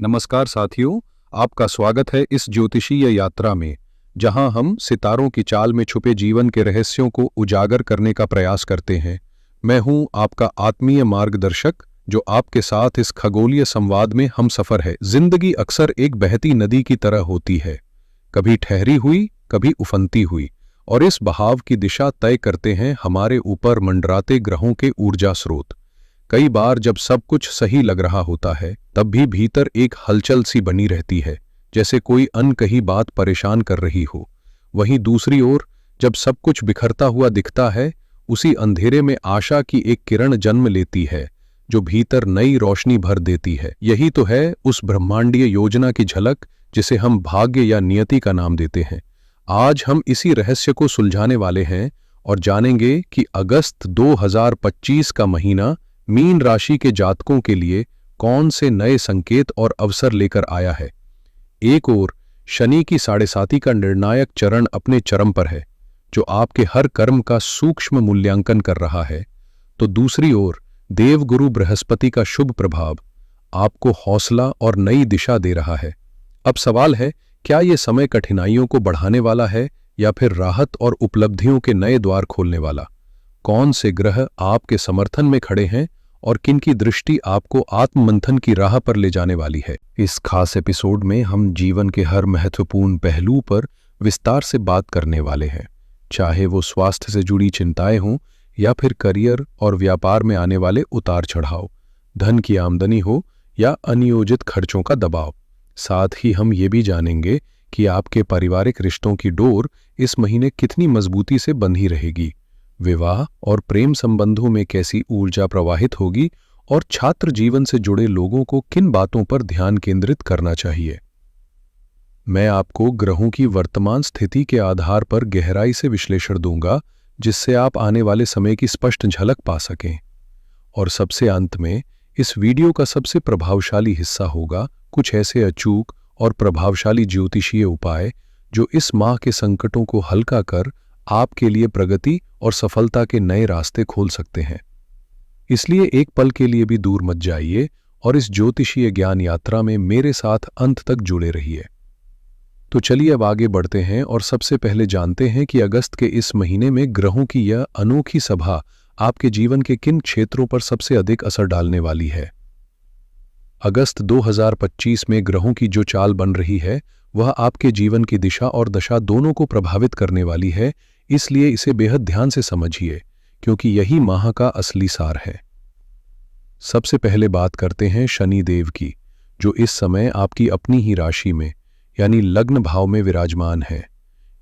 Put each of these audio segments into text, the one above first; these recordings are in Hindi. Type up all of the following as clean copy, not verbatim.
नमस्कार साथियों, आपका स्वागत है इस ज्योतिषीय यात्रा में, जहां हम सितारों की चाल में छुपे जीवन के रहस्यों को उजागर करने का प्रयास करते हैं। मैं हूं आपका आत्मीय मार्गदर्शक, जो आपके साथ इस खगोलीय संवाद में हमसफर है। जिंदगी अक्सर एक बहती नदी की तरह होती है, कभी ठहरी हुई, कभी उफनती हुई, और इस बहाव की दिशा तय करते हैं हमारे ऊपर मंडराते ग्रहों के ऊर्जा स्रोत। कई बार जब सब कुछ सही लग रहा होता है, तब भी भीतर एक हलचल सी बनी रहती है, जैसे कोई अनकही बात परेशान कर रही हो। वहीं दूसरी ओर जब सब कुछ बिखरता हुआ दिखता है, उसी अंधेरे में आशा की एक किरण जन्म लेती है, जो भीतर नई रोशनी भर देती है। यही तो है उस ब्रह्मांडीय योजना की झलक, जिसे हम भाग्य या नियति का नाम देते हैं। आज हम इसी रहस्य को सुलझाने वाले हैं और जानेंगे कि अगस्त 2025 का महीना मीन राशि के जातकों के लिए कौन से नए संकेत और अवसर लेकर आया है। एक ओर शनि की साढ़े साती का निर्णायक चरण अपने चरम पर है, जो आपके हर कर्म का सूक्ष्म मूल्यांकन कर रहा है, तो दूसरी ओर देवगुरु बृहस्पति का शुभ प्रभाव आपको हौसला और नई दिशा दे रहा है। अब सवाल है, क्या यह समय कठिनाइयों को बढ़ाने वाला है या फिर राहत और उपलब्धियों के नए द्वार खोलने वाला? कौन से ग्रह आपके समर्थन में खड़े हैं और किनकी दृष्टि आपको आत्ममंथन की राह पर ले जाने वाली है? इस खास एपिसोड में हम जीवन के हर महत्वपूर्ण पहलू पर विस्तार से बात करने वाले हैं, चाहे वो स्वास्थ्य से जुड़ी चिंताएं हों या फिर करियर और व्यापार में आने वाले उतार चढ़ाव, धन की आमदनी हो या अनियोजित खर्चों का दबाव। साथ ही हम ये भी जानेंगे कि आपके पारिवारिक रिश्तों की डोर इस महीने कितनी मजबूती से बंधी रहेगी, विवाह और प्रेम संबंधों में कैसी ऊर्जा प्रवाहित होगी, और छात्र जीवन से जुड़े लोगों को किन बातों पर ध्यान केंद्रित करना चाहिए। मैं आपको ग्रहों की वर्तमान स्थिति के आधार पर गहराई से विश्लेषण दूंगा, जिससे आप आने वाले समय की स्पष्ट झलक पा सकें। और सबसे अंत में इस वीडियो का सबसे प्रभावशाली हिस्सा होगा कुछ ऐसे अचूक और प्रभावशाली ज्योतिषीय उपाय, जो इस माह के संकटों को हल्का कर आपके लिए प्रगति और सफलता के नए रास्ते खोल सकते हैं। इसलिए एक पल के लिए भी दूर मत जाइए और इस ज्योतिषीय ज्ञान यात्रा में मेरे साथ अंत तक जुड़े रहिए। तो चलिए अब आगे बढ़ते हैं और सबसे पहले जानते हैं कि अगस्त के इस महीने में ग्रहों की यह अनोखी सभा आपके जीवन के किन क्षेत्रों पर सबसे अधिक असर डालने वाली है। अगस्त 2025 में ग्रहों की जो चाल बन रही है, वह आपके जीवन की दिशा और दशा दोनों को प्रभावित करने वाली है। इसलिए इसे बेहद ध्यान से समझिए, क्योंकि यही माह का असली सार है। सबसे पहले बात करते हैं शनि देव की, जो इस समय आपकी अपनी ही राशि में यानी लग्न भाव में विराजमान है।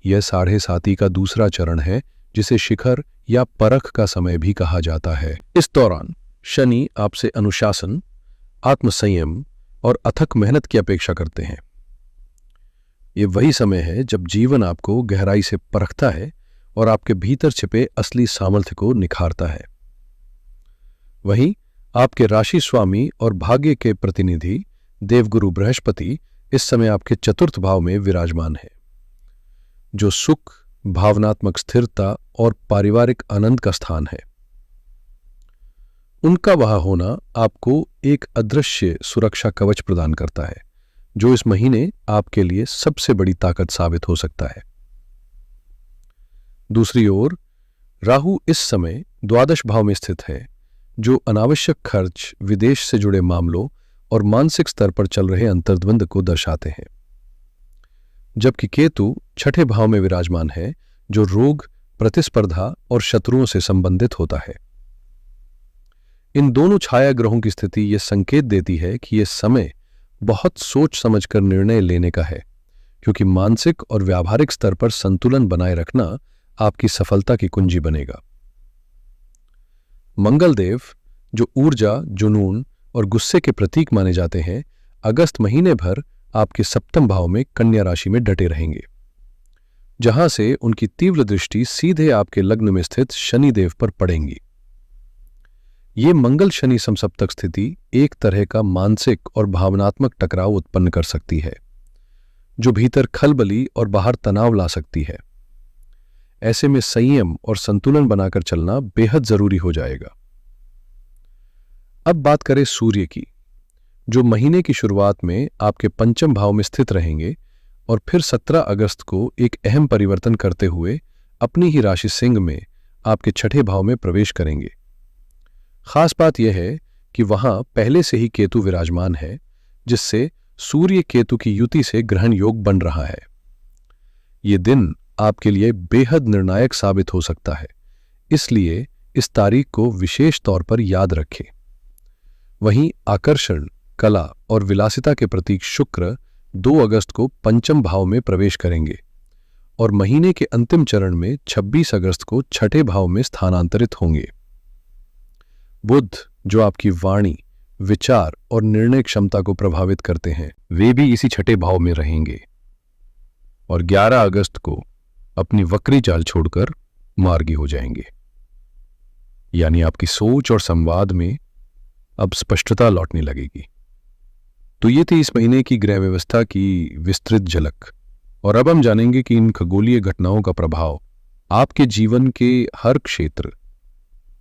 यह साढ़े साती का दूसरा चरण है, जिसे शिखर या परख का समय भी कहा जाता है। इस दौरान शनि आपसे अनुशासन, आत्मसंयम और अथक मेहनत की अपेक्षा करते हैं। ये वही समय है जब जीवन आपको गहराई से परखता है और आपके भीतर छिपे असली सामर्थ्य को निखारता है। वहीं आपके राशि स्वामी और भाग्य के प्रतिनिधि देवगुरु बृहस्पति इस समय आपके चतुर्थ भाव में विराजमान है, जो सुख, भावनात्मक स्थिरता और पारिवारिक आनंद का स्थान है। उनका वहां होना आपको एक अदृश्य सुरक्षा कवच प्रदान करता है, जो इस महीने आपके लिए सबसे बड़ी ताकत साबित हो सकता है। दूसरी ओर राहु इस समय द्वादश भाव में स्थित है, जो अनावश्यक खर्च, विदेश से जुड़े मामलों और मानसिक स्तर पर चल रहे अंतर्द्वंद को दर्शाते हैं। जबकि केतु छठे भाव में विराजमान है, जो रोग, प्रतिस्पर्धा और शत्रुओं से संबंधित होता है। इन दोनों छाया ग्रहों की स्थिति यह संकेत देती है कि यह समय बहुत सोच समझकर निर्णय लेने का है, क्योंकि मानसिक और व्यावहारिक स्तर पर संतुलन बनाए रखना आपकी सफलता की कुंजी बनेगा। मंगलदेव, जो ऊर्जा, जुनून और गुस्से के प्रतीक माने जाते हैं, अगस्त महीने भर आपके सप्तम भाव में कन्या राशि में डटे रहेंगे, जहां से उनकी तीव्र दृष्टि सीधे आपके लग्न में स्थित शनिदेव पर पड़ेंगी। ये मंगल शनि समसप्तक स्थिति एक तरह का मानसिक और भावनात्मक टकराव उत्पन्न कर सकती है, जो भीतर खलबली और बाहर तनाव ला सकती है। ऐसे में संयम और संतुलन बनाकर चलना बेहद जरूरी हो जाएगा। अब बात करें सूर्य की, जो महीने की शुरुआत में आपके पंचम भाव में स्थित रहेंगे और फिर 17 अगस्त को एक अहम परिवर्तन करते हुए अपनी ही राशि सिंह में आपके छठे भाव में प्रवेश करेंगे। खास बात यह है कि वहां पहले से ही केतु विराजमान है, जिससे सूर्य केतु की युति से ग्रहण योग बन रहा है। ये दिन आपके लिए बेहद निर्णायक साबित हो सकता है, इसलिए इस तारीख को विशेष तौर पर याद रखें। वहीं आकर्षण, कला और विलासिता के प्रतीक शुक्र 2 अगस्त को पंचम भाव में प्रवेश करेंगे और महीने के अंतिम चरण में 26 अगस्त को छठे भाव में स्थानांतरित होंगे। बुध, जो आपकी वाणी, विचार और निर्णय क्षमता को प्रभावित करते हैं, वे भी इसी छठे भाव में रहेंगे और 11 अगस्त को अपनी वक्री चाल छोड़कर मार्गी हो जाएंगे। यानी आपकी सोच और संवाद में अब स्पष्टता लौटने लगेगी। तो ये थी इस महीने की ग्रह व्यवस्था की विस्तृत झलक, और अब हम जानेंगे कि इन खगोलीय घटनाओं का प्रभाव आपके जीवन के हर क्षेत्र,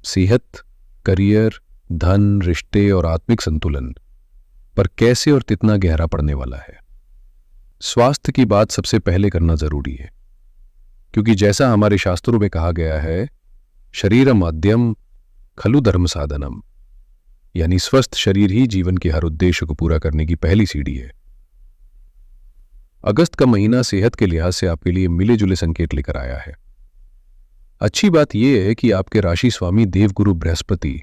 सेहत, करियर, धन, रिश्ते और आत्मिक संतुलन पर कैसे और कितना गहरा पड़ने वाला है। स्वास्थ्य की बात सबसे पहले करना जरूरी है, क्योंकि जैसा हमारे शास्त्रों में कहा गया है, शरीरम आद्यम खलु धर्म साधनम, यानी स्वस्थ शरीर ही जीवन के हर उद्देश्य को पूरा करने की पहली सीढ़ी है। अगस्त का महीना सेहत के लिहाज से आपके लिए मिले जुले संकेत लेकर आया है। अच्छी बात यह है कि आपके राशि स्वामी देवगुरु बृहस्पति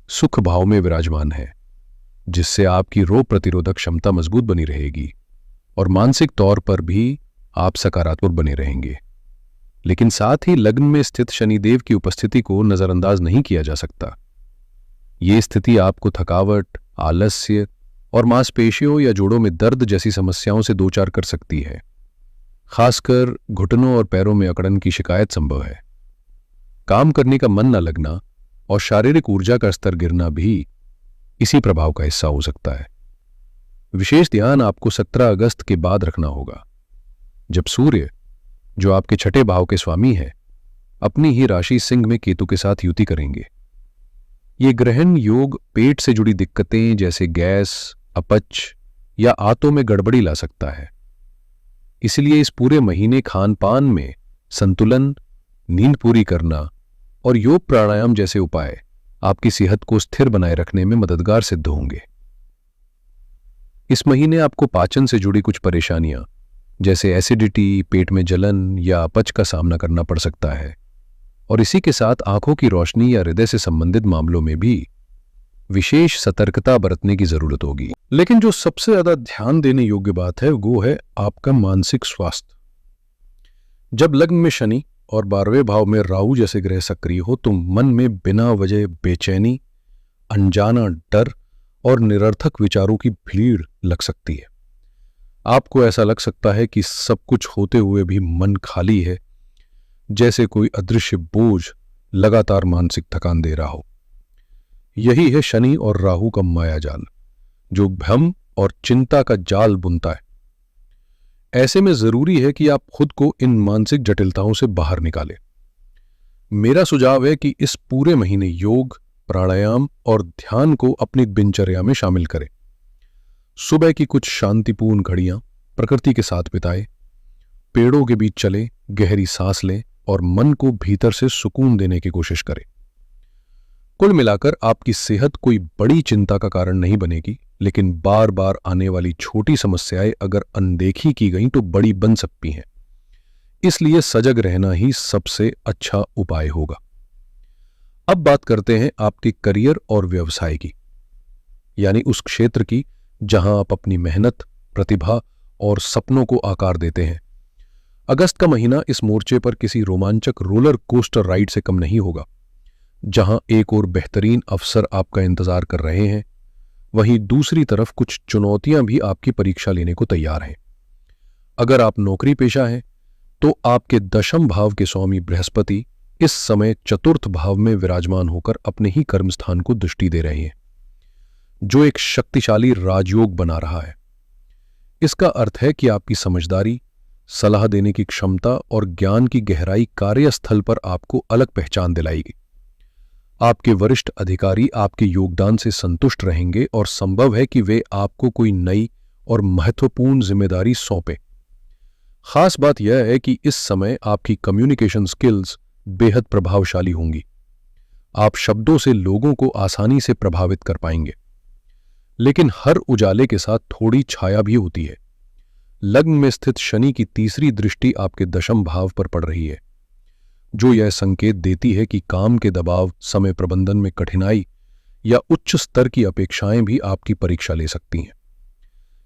सुख भाव में विराजमान है, जिससे आपकी रोग प्रतिरोधक क्षमता मजबूत बनी रहेगी और मानसिक तौर पर भी आप सकारात्मक बने रहेंगे। लेकिन साथ ही लग्न में स्थित शनिदेव की उपस्थिति को नजरअंदाज नहीं किया जा सकता। ये स्थिति आपको थकावट, आलस्य और मांसपेशियों या जोड़ों में दर्द जैसी समस्याओं से दो चार कर सकती है। खासकर घुटनों और पैरों में अकड़न की शिकायत संभव है। काम करने का मन न लगना और शारीरिक ऊर्जा का स्तर गिरना भी इसी प्रभाव का हिस्सा हो सकता है। विशेष ध्यान आपको 17 अगस्त के बाद रखना होगा, जब सूर्य, जो आपके छठे भाव के स्वामी है, अपनी ही राशि सिंह में केतु के साथ युति करेंगे। ये ग्रहण योग पेट से जुड़ी दिक्कतें जैसे गैस, अपच या आंतों में गड़बड़ी ला सकता है। इसलिए इस पूरे महीने खान पान में संतुलन, नींद पूरी करना और योग प्राणायाम जैसे उपाय आपकी सेहत को स्थिर बनाए रखने में मददगार सिद्ध होंगे। इस महीने आपको पाचन से जुड़ी कुछ परेशानियां जैसे एसिडिटी, पेट में जलन या अपच का सामना करना पड़ सकता है, और इसी के साथ आंखों की रोशनी या हृदय से संबंधित मामलों में भी विशेष सतर्कता बरतने की जरूरत होगी। लेकिन जो सबसे ज्यादा ध्यान देने योग्य बात है वो है आपका मानसिक स्वास्थ्य। जब लग्न में शनि और 12वें भाव में राहु जैसे ग्रह सक्रिय हो तो मन में बिना वजह बेचैनी, अनजाना डर और निरर्थक विचारों की भीड़ लग सकती है। आपको ऐसा लग सकता है कि सब कुछ होते हुए भी मन खाली है, जैसे कोई अदृश्य बोझ लगातार मानसिक थकान दे रहा हो। यही है शनि और राहु का मायाजाल, जो भ्रम और चिंता का जाल बुनता है। ऐसे में जरूरी है कि आप खुद को इन मानसिक जटिलताओं से बाहर निकालें। मेरा सुझाव है कि इस पूरे महीने योग, प्राणायाम और ध्यान को अपनी दिनचर्या में शामिल करें। सुबह की कुछ शांतिपूर्ण घड़ियां प्रकृति के साथ बिताएं, पेड़ों के बीच चलें, गहरी सांस लें और मन को भीतर से सुकून देने की कोशिश करें। कुल मिलाकर आपकी सेहत कोई बड़ी चिंता का कारण नहीं बनेगी, लेकिन बार बार आने वाली छोटी समस्याएं अगर अनदेखी की गईं तो बड़ी बन सकती हैं। इसलिए सजग रहना ही सबसे अच्छा उपाय होगा। अब बात करते हैं आपके करियर और व्यवसाय की, यानी उस क्षेत्र की जहां आप अपनी मेहनत, प्रतिभा और सपनों को आकार देते हैं। अगस्त का महीना इस मोर्चे पर किसी रोमांचक रोलर कोस्टर राइड से कम नहीं होगा। जहां एक और बेहतरीन अवसर आपका इंतजार कर रहे हैं, वहीं दूसरी तरफ कुछ चुनौतियां भी आपकी परीक्षा लेने को तैयार हैं। अगर आप नौकरी पेशा हैं तो आपके दशम भाव के स्वामी बृहस्पति इस समय चतुर्थ भाव में विराजमान होकर अपने ही कर्मस्थान को दृष्टि दे रहे हैं, जो एक शक्तिशाली राजयोग बना रहा है। इसका अर्थ है कि आपकी समझदारी, सलाह देने की क्षमता और ज्ञान की गहराई कार्यस्थल पर आपको अलग पहचान दिलाएगी। आपके वरिष्ठ अधिकारी आपके योगदान से संतुष्ट रहेंगे और संभव है कि वे आपको कोई नई और महत्वपूर्ण जिम्मेदारी सौंपें। खास बात यह है कि इस समय आपकी कम्युनिकेशन स्किल्स बेहद प्रभावशाली होंगी। आप शब्दों से लोगों को आसानी से प्रभावित कर पाएंगे। लेकिन हर उजाले के साथ थोड़ी छाया भी होती है। लग्न में स्थित शनि की तीसरी दृष्टि आपके दशम भाव पर पड़ रही है, जो यह संकेत देती है कि काम के दबाव, समय प्रबंधन में कठिनाई या उच्च स्तर की अपेक्षाएं भी आपकी परीक्षा ले सकती हैं।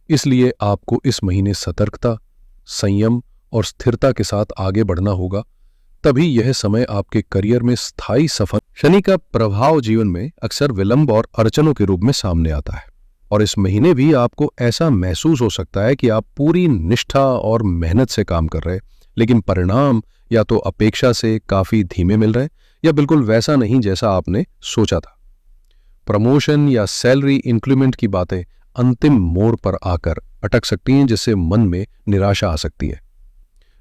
इसलिए आपको इस महीने सतर्कता, संयम और स्थिरता के साथ आगे बढ़ना होगा, तभी यह समय आपके करियर में स्थायी सफल। शनि का प्रभाव जीवन में अक्सर विलंब और अड़चनों के रूप में सामने आता है, और इस महीने भी आपको ऐसा महसूस हो सकता है कि आप पूरी निष्ठा और मेहनत से काम कर रहे, लेकिन परिणाम या तो अपेक्षा से काफी धीमे मिल रहे या बिल्कुल वैसा नहीं जैसा आपने सोचा था। प्रमोशन या सैलरी इंक्रीमेंट की बातें अंतिम मोड़ पर आकर अटक सकती हैं, जिससे मन में निराशा आ सकती है।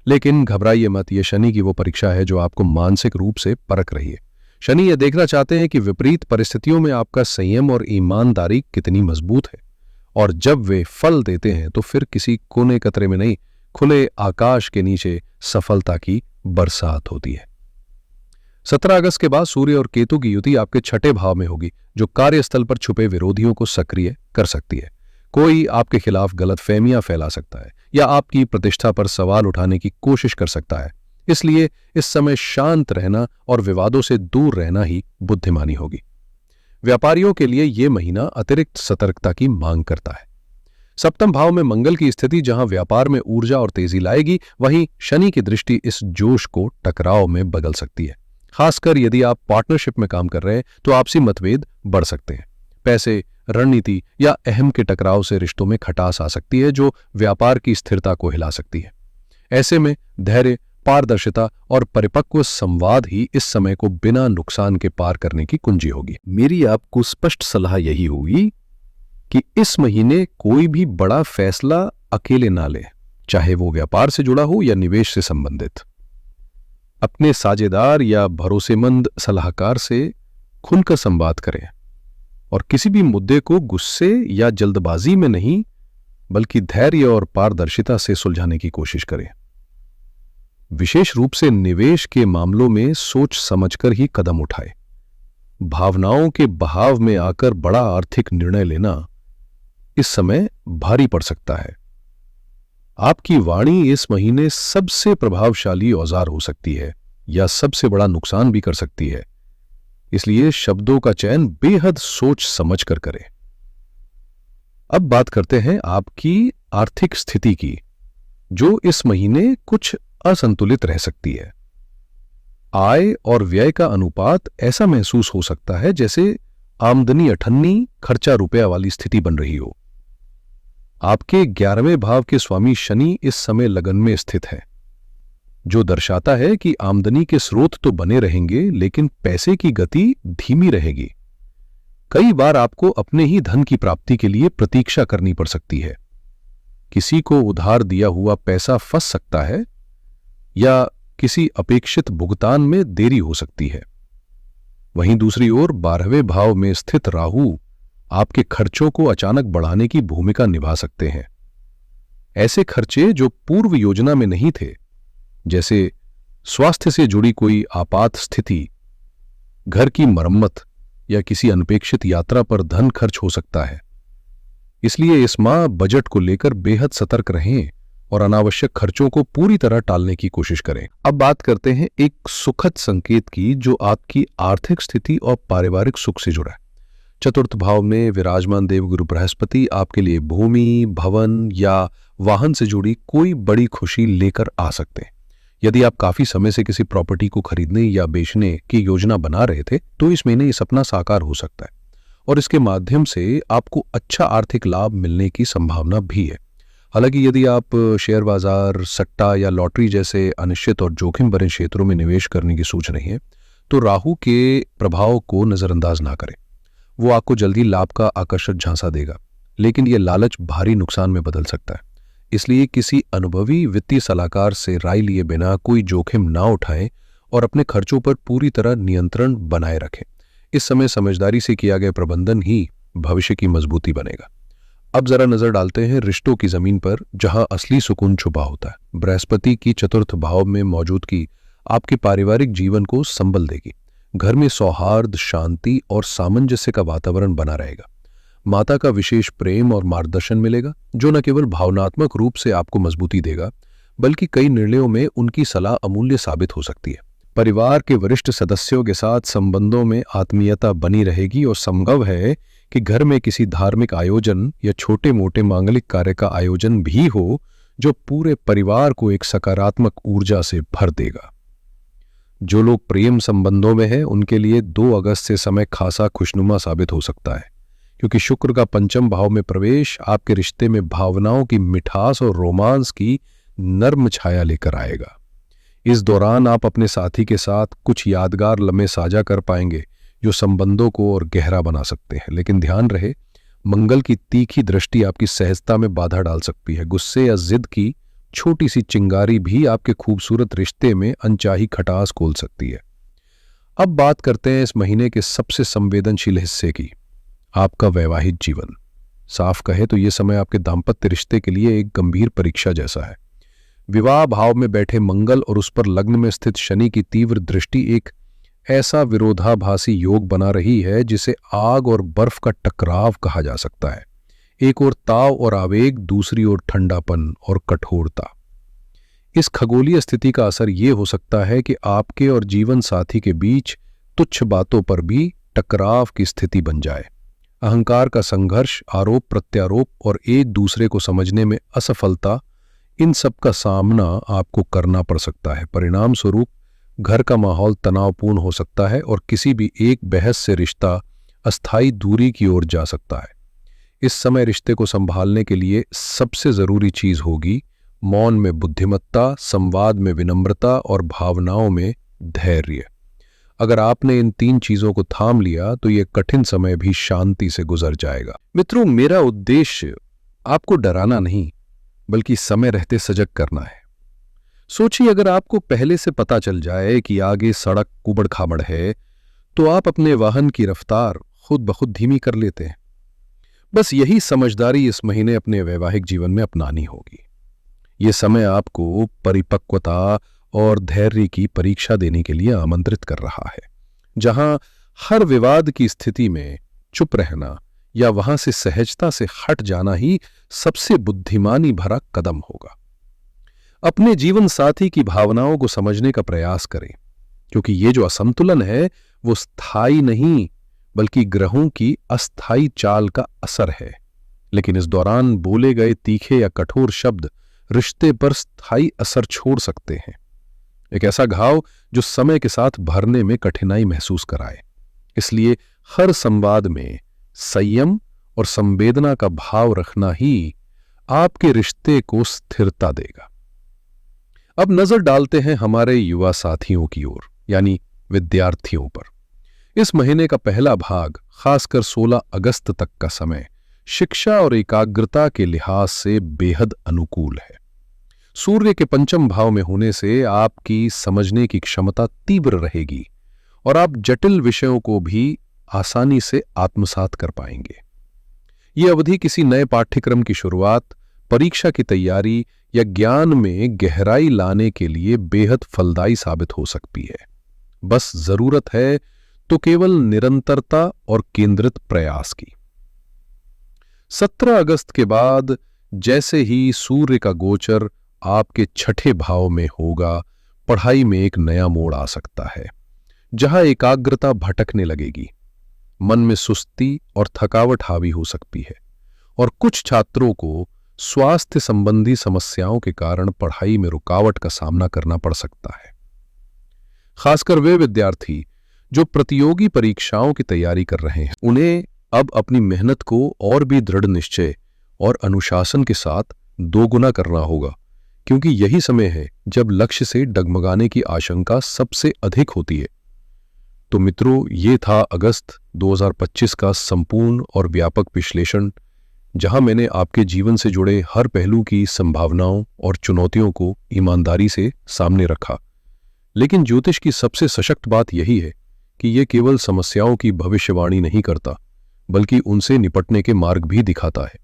लेकिन घबराइए मत, ये शनि की वो परीक्षा है जो आपको मानसिक रूप से परख रही है। शनि ये देखना चाहते हैं कि विपरीत परिस्थितियों में आपका संयम और ईमानदारी कितनी मजबूत है, और जब वे फल देते हैं तो फिर किसी कोने कतरे में नहीं, खुले आकाश के नीचे सफलता की बरसात होती है। 17 अगस्त के बाद सूर्य और केतु की युति आपके छठे भाव में होगी, जो कार्यस्थल पर छुपे विरोधियों को सक्रिय कर सकती है। कोई आपके खिलाफ गलतफहमियां फैला सकता है या आपकी प्रतिष्ठा पर सवाल उठाने की कोशिश कर सकता है। इसलिए इस समय शांत रहना और विवादों से दूर रहना ही बुद्धिमानी होगी। व्यापारियों के लिए यह महीना अतिरिक्त सतर्कता की मांग करता है। सप्तम भाव में मंगल की स्थिति जहां व्यापार में ऊर्जा और तेजी लाएगी, वहीं शनि की दृष्टि इस जोश को टकराव में बदल सकती है। खासकर यदि आप पार्टनरशिप में काम कर रहे हैं तो आपसी मतभेद बढ़ सकते हैं। पैसे, रणनीति या अहम के टकराव से रिश्तों में खटास आ सकती है, जो व्यापार की स्थिरता को हिला सकती है। ऐसे में धैर्य, पारदर्शिता और परिपक्व संवाद ही इस समय को बिना नुकसान के पार करने की कुंजी होगी। मेरी आपको स्पष्ट सलाह यही होगी कि इस महीने कोई भी बड़ा फैसला अकेले ना ले, चाहे वो व्यापार से जुड़ा हो या निवेश से संबंधित। अपने साझेदार या भरोसेमंद सलाहकार से खुलकर संवाद करें और किसी भी मुद्दे को गुस्से या जल्दबाजी में नहीं, बल्कि धैर्य और पारदर्शिता से सुलझाने की कोशिश करें। विशेष रूप से निवेश के मामलों में सोच समझकर ही कदम उठाएं। भावनाओं के बहाव में आकर बड़ा आर्थिक निर्णय लेना इस समय भारी पड़ सकता है। आपकी वाणी इस महीने सबसे प्रभावशाली औजार हो सकती है या सबसे बड़ा नुकसान भी कर सकती है। इसलिए शब्दों का चयन बेहद सोच समझ कर करें। अब बात करते हैं आपकी आर्थिक स्थिति की, जो इस महीने कुछ असंतुलित रह सकती है। आय और व्यय का अनुपात ऐसा महसूस हो सकता है जैसे आमदनी अठन्नी, खर्चा रुपया वाली स्थिति बन रही हो। आपके 11वें भाव के स्वामी शनि इस समय लगन में स्थित है, जो दर्शाता है कि आमदनी के स्रोत तो बने रहेंगे, लेकिन पैसे की गति धीमी रहेगी। कई बार आपको अपने ही धन की प्राप्ति के लिए प्रतीक्षा करनी पड़ सकती है। किसी को उधार दिया हुआ पैसा फंस सकता है या किसी अपेक्षित भुगतान में देरी हो सकती है। वहीं दूसरी ओर 12वें भाव में स्थित राहु आपके खर्चों को अचानक बढ़ाने की भूमिका निभा सकते हैं। ऐसे खर्चे जो पूर्व योजना में नहीं थे, जैसे स्वास्थ्य से जुड़ी कोई आपात स्थिति, घर की मरम्मत या किसी अनपेक्षित यात्रा पर धन खर्च हो सकता है। इसलिए इस माह बजट को लेकर बेहद सतर्क रहें और अनावश्यक खर्चों को पूरी तरह टालने की कोशिश करें। अब बात करते हैं एक सुखद संकेत की, जो आपकी आर्थिक स्थिति और पारिवारिक सुख से जुड़ा है। चतुर्थ भाव में विराजमान देवगुरु बृहस्पति आपके लिए भूमि, भवन या वाहन से जुड़ी कोई बड़ी खुशी लेकर आ सकते हैं। यदि आप काफी समय से किसी प्रॉपर्टी को खरीदने या बेचने की योजना बना रहे थे, तो इस महीने ये सपना साकार हो सकता है और इसके माध्यम से आपको अच्छा आर्थिक लाभ मिलने की संभावना भी है। हालांकि यदि आप शेयर बाजार, सट्टा या लॉटरी जैसे अनिश्चित और जोखिम भरे क्षेत्रों में निवेश करने की सोच रही हैं, तो राहु के प्रभाव को नजरअंदाज ना करें। वो आपको जल्दी लाभ का आकर्षक झांसा देगा, लेकिन ये लालच भारी नुकसान में बदल सकता है। इसलिए किसी अनुभवी वित्तीय सलाहकार से राय लिए बिना कोई जोखिम ना उठाएं और अपने खर्चों पर पूरी तरह नियंत्रण बनाए रखें। इस समय समझदारी से किया गया प्रबंधन ही भविष्य की मजबूती बनेगा। अब जरा नजर डालते हैं रिश्तों की जमीन पर, जहां असली सुकून छुपा होता है। बृहस्पति की चतुर्थ भाव में मौजूदगी आपके पारिवारिक जीवन को संबल देगी। घर में सौहार्द, शांति और सामंजस्य का वातावरण बना रहेगा। माता का विशेष प्रेम और मार्गदर्शन मिलेगा, जो न केवल भावनात्मक रूप से आपको मजबूती देगा, बल्कि कई निर्णयों में उनकी सलाह अमूल्य साबित हो सकती है। परिवार के वरिष्ठ सदस्यों के साथ संबंधों में आत्मीयता बनी रहेगी और संभव है कि घर में किसी धार्मिक आयोजन या छोटे मोटे मांगलिक कार्य का आयोजन भी हो, जो पूरे परिवार को एक सकारात्मक ऊर्जा से भर देगा। जो लोग प्रेम संबंधों में हैं, उनके लिए 2 अगस्त से समय खासा खुशनुमा साबित हो सकता है, क्योंकि शुक्र का पंचम भाव में प्रवेश आपके रिश्ते में भावनाओं की मिठास और रोमांस की नर्म छाया लेकर आएगा। इस दौरान आप अपने साथी के साथ कुछ यादगार लम्हे साझा कर पाएंगे, जो संबंधों को और गहरा बना सकते हैं। लेकिन ध्यान रहे, मंगल की तीखी दृष्टि आपकी सहजता में बाधा डाल सकती है। गुस्से या जिद की छोटी सी चिंगारी भी आपके खूबसूरत रिश्ते में अनचाही खटास खोल सकती है। अब बात करते हैं इस महीने के सबसे संवेदनशील हिस्से की, आपका वैवाहिक जीवन। साफ कहे तो यह समय आपके दाम्पत्य रिश्ते के लिए एक गंभीर परीक्षा जैसा है। विवाह भाव में बैठे मंगल और उस पर लग्न में स्थित शनि की तीव्र दृष्टि एक ऐसा विरोधाभासी योग बना रही है जिसे आग और बर्फ का टकराव कहा जा सकता है। एक ओर ताव और आवेग, दूसरी ओर ठंडापन और कठोरता। इस खगोलीय स्थिति का असर ये हो सकता है कि आपके और जीवन साथी के बीच तुच्छ बातों पर भी टकराव की स्थिति बन जाए। अहंकार का संघर्ष, आरोप प्रत्यारोप और एक दूसरे को समझने में असफलता, इन सब का सामना आपको करना पड़ सकता है। परिणाम स्वरूप घर का माहौल तनावपूर्ण हो सकता है और किसी भी एक बहस से रिश्ता अस्थायी दूरी की ओर जा सकता है। इस समय रिश्ते को संभालने के लिए सबसे जरूरी चीज होगी मौन में बुद्धिमत्ता, संवाद में विनम्रता और भावनाओं में धैर्य। अगर आपने इन 3 चीजों को थाम लिया तो यह कठिन समय भी शांति से गुजर जाएगा। मित्रों, मेरा उद्देश्य आपको डराना नहीं, बल्कि समय रहते सजग करना है। सोचिए, अगर आपको पहले से पता चल जाए कि आगे सड़क उबड़ खाबड़ है, तो आप अपने वाहन की रफ्तार खुद ब खुद धीमी कर लेते हैं। बस यही समझदारी इस महीने अपने वैवाहिक जीवन में अपनानी होगी। ये समय आपको परिपक्वता और धैर्य की परीक्षा देने के लिए आमंत्रित कर रहा है, जहां हर विवाद की स्थिति में चुप रहना या वहां से सहजता से हट जाना ही सबसे बुद्धिमानी भरा कदम होगा। अपने जीवन साथी की भावनाओं को समझने का प्रयास करें, क्योंकि ये जो असंतुलन है वो स्थायी नहीं, बल्कि ग्रहों की अस्थायी चाल का असर है। लेकिन इस दौरान बोले गए तीखे या कठोर शब्द रिश्ते पर स्थायी असर छोड़ सकते हैं, एक ऐसा घाव जो समय के साथ भरने में कठिनाई महसूस कराए। इसलिए हर संवाद में संयम और संवेदना का भाव रखना ही आपके रिश्ते को स्थिरता देगा। अब नजर डालते हैं हमारे युवा साथियों की ओर, यानी विद्यार्थियों पर। इस महीने का पहला भाग, खासकर 16 अगस्त तक का समय, शिक्षा और एकाग्रता के लिहाज से बेहद अनुकूल है। सूर्य के पंचम भाव में होने से आपकी समझने की क्षमता तीव्र रहेगी और आप जटिल विषयों को भी आसानी से आत्मसात कर पाएंगे। ये अवधि किसी नए पाठ्यक्रम की शुरुआत, परीक्षा की तैयारी या ज्ञान में गहराई लाने के लिए बेहद फलदायी साबित हो सकती है। बस जरूरत है तो केवल निरंतरता और केंद्रित प्रयास की। 17 अगस्त के बाद जैसे ही सूर्य का गोचर आपके 6ठे भाव में होगा, पढ़ाई में एक नया मोड़ आ सकता है, जहां एकाग्रता भटकने लगेगी। मन में सुस्ती और थकावट हावी हो सकती है और कुछ छात्रों को स्वास्थ्य संबंधी समस्याओं के कारण पढ़ाई में रुकावट का सामना करना पड़ सकता है। खासकर वे विद्यार्थी जो प्रतियोगी परीक्षाओं की तैयारी कर रहे हैं, उन्हें अब अपनी मेहनत को और भी दृढ़ निश्चय और अनुशासन के साथ दोगुना करना होगा, क्योंकि यही समय है जब लक्ष्य से डगमगाने की आशंका सबसे अधिक होती है। तो मित्रों, ये था अगस्त 2025 का संपूर्ण और व्यापक विश्लेषण, जहां मैंने आपके जीवन से जुड़े हर पहलू की संभावनाओं और चुनौतियों को ईमानदारी से सामने रखा। लेकिन ज्योतिष की सबसे सशक्त बात यही है कि ये केवल समस्याओं की भविष्यवाणी नहीं करता, बल्कि उनसे निपटने के मार्ग भी दिखाता है।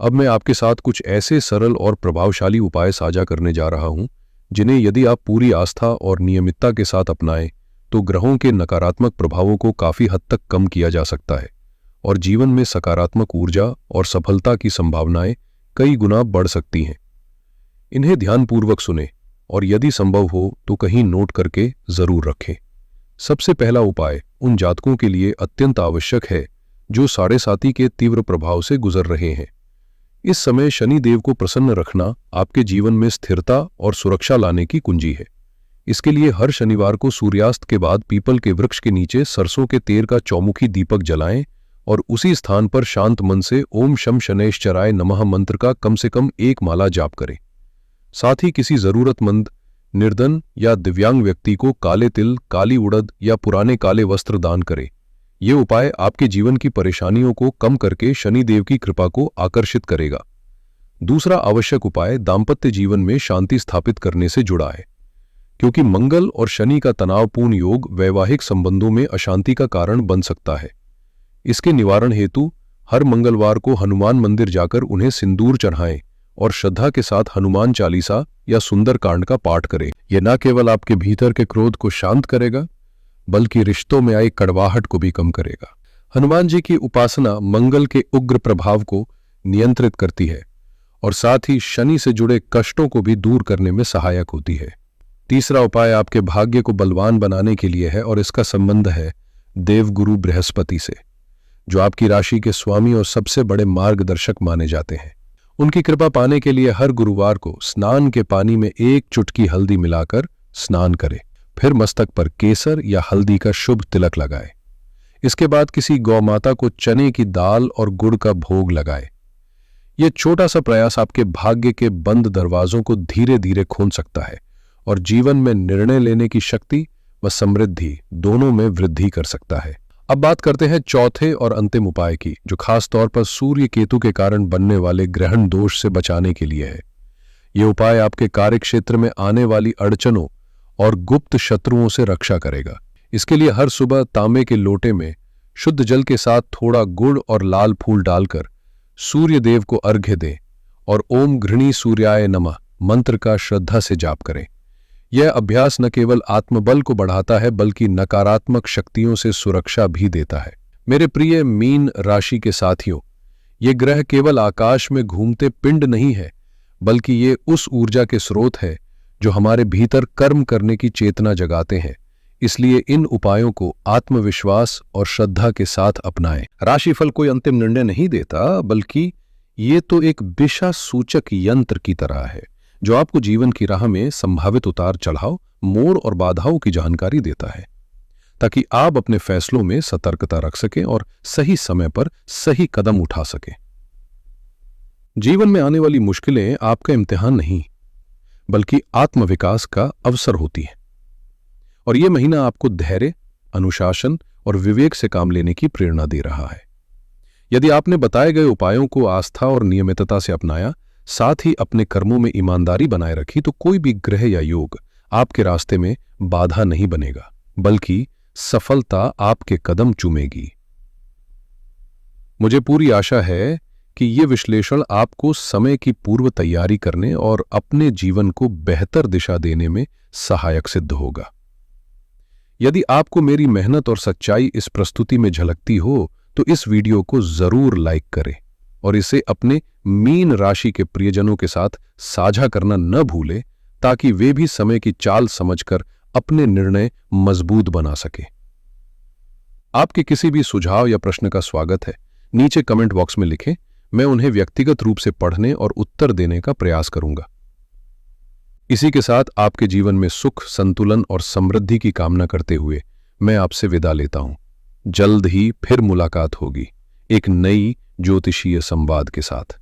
अब मैं आपके साथ कुछ ऐसे सरल और प्रभावशाली उपाय साझा करने जा रहा हूं, जिन्हें यदि आप पूरी आस्था और नियमितता के साथ अपनाएं, तो ग्रहों के नकारात्मक प्रभावों को काफी हद तक कम किया जा सकता है और जीवन में सकारात्मक ऊर्जा और सफलता की संभावनाएं कई गुना बढ़ सकती हैं। इन्हें ध्यानपूर्वक सुनें और यदि संभव हो तो कहीं नोट करके जरूर रखें। सबसे पहला उपाय उन जातकों के लिए अत्यंत आवश्यक है जो साढ़े साती के तीव्र प्रभाव से गुजर रहे हैं। इस समय शनि देव को प्रसन्न रखना आपके जीवन में स्थिरता और सुरक्षा लाने की कुंजी है। इसके लिए हर शनिवार को सूर्यास्त के बाद पीपल के वृक्ष के नीचे सरसों के तेल का चौमुखी दीपक जलाएं और उसी स्थान पर शांत मन से ओम शम शनैश्चराय नमः मंत्र का कम से कम एक माला जाप करें। साथ ही किसी जरूरतमंद, निर्धन या दिव्यांग व्यक्ति को काले तिल, काली उड़द या पुराने काले वस्त्र दान करें। ये उपाय आपके जीवन की परेशानियों को कम करके शनि देव की कृपा को आकर्षित करेगा। दूसरा आवश्यक उपाय दाम्पत्य जीवन में शांति स्थापित करने से जुड़ा है, क्योंकि मंगल और शनि का तनावपूर्ण योग वैवाहिक संबंधों में अशांति का कारण बन सकता है। इसके निवारण हेतु हर मंगलवार को हनुमान मंदिर जाकर उन्हें सिंदूर चढ़ाएं और श्रद्धा के साथ हनुमान चालीसा या सुंदर कांड का पाठ करें। यह न केवल आपके भीतर के क्रोध को शांत करेगा, बल्कि रिश्तों में आई कड़वाहट को भी कम करेगा। हनुमान जी की उपासना मंगल के उग्र प्रभाव को नियंत्रित करती है और साथ ही शनि से जुड़े कष्टों को भी दूर करने में सहायक होती है। तीसरा उपाय आपके भाग्य को बलवान बनाने के लिए है और इसका संबंध है देवगुरु बृहस्पति से, जो आपकी राशि के स्वामी और सबसे बड़े मार्गदर्शक माने जाते हैं। उनकी कृपा पाने के लिए हर गुरुवार को स्नान के पानी में एक चुटकी हल्दी मिलाकर स्नान करें, फिर मस्तक पर केसर या हल्दी का शुभ तिलक लगाएं। इसके बाद किसी गौ माता को चने की दाल और गुड़ का भोग लगाएं। यह छोटा सा प्रयास आपके भाग्य के बंद दरवाजों को धीरे धीरे खोल सकता है और जीवन में निर्णय लेने की शक्ति व समृद्धि दोनों में वृद्धि कर सकता है। अब बात करते हैं चौथे और अंतिम उपाय की, जो खास तौर पर सूर्य केतु के कारण बनने वाले ग्रहण दोष से बचाने के लिए है। यह उपाय आपके कार्यक्षेत्र में आने वाली अड़चनों और गुप्त शत्रुओं से रक्षा करेगा। इसके लिए हर सुबह तांबे के लोटे में शुद्ध जल के साथ थोड़ा गुड़ और लाल फूल डालकर सूर्य देव को अर्घ्य दें और ओम घृणी सूर्याय नमः मंत्र का श्रद्धा से जाप करें। यह अभ्यास न केवल आत्मबल को बढ़ाता है, बल्कि नकारात्मक शक्तियों से सुरक्षा भी देता है। मेरे प्रिय मीन राशि के साथियों, ये ग्रह केवल आकाश में घूमते पिंड नहीं है, बल्कि ये उस ऊर्जा के स्रोत है जो हमारे भीतर कर्म करने की चेतना जगाते हैं। इसलिए इन उपायों को आत्मविश्वास और श्रद्धा के साथ अपनाएं। राशिफल कोई अंतिम निर्णय नहीं देता, बल्कि ये तो एक दिशा सूचक यंत्र की तरह है जो आपको जीवन की राह में संभावित उतार चढ़ाव, मोड़ और बाधाओं की जानकारी देता है, ताकि आप अपने फैसलों में सतर्कता रख सकें और सही समय पर सही कदम उठा सकें। जीवन में आने वाली मुश्किलें आपका इम्तिहान नहीं, बल्कि आत्मविकास का अवसर होती है और यह महीना आपको धैर्य, अनुशासन और विवेक से काम लेने की प्रेरणा दे रहा है। यदि आपने बताए गए उपायों को आस्था और नियमितता से अपनाया, साथ ही अपने कर्मों में ईमानदारी बनाए रखी, तो कोई भी ग्रह या योग आपके रास्ते में बाधा नहीं बनेगा, बल्कि सफलता आपके कदम चूमेगी। मुझे पूरी आशा है कि यह विश्लेषण आपको समय की पूर्व तैयारी करने और अपने जीवन को बेहतर दिशा देने में सहायक सिद्ध होगा। यदि आपको मेरी मेहनत और सच्चाई इस प्रस्तुति में झलकती हो, तो इस वीडियो को जरूर लाइक करें और इसे अपने मीन राशि के प्रियजनों के साथ साझा करना न भूलें, ताकि वे भी समय की चाल समझकर अपने निर्णय मजबूत बना सके। आपके किसी भी सुझाव या प्रश्न का स्वागत है। नीचे कमेंट बॉक्स में लिखें, मैं उन्हें व्यक्तिगत रूप से पढ़ने और उत्तर देने का प्रयास करूंगा। इसी के साथ आपके जीवन में सुख, संतुलन और समृद्धि की कामना करते हुए मैं आपसे विदा लेता हूं। जल्द ही फिर मुलाकात होगी एक नई ज्योतिषीय संवाद के साथ।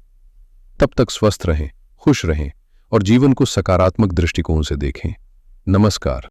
तब तक स्वस्थ रहें, खुश रहें और जीवन को सकारात्मक दृष्टिकोण से देखें। नमस्कार।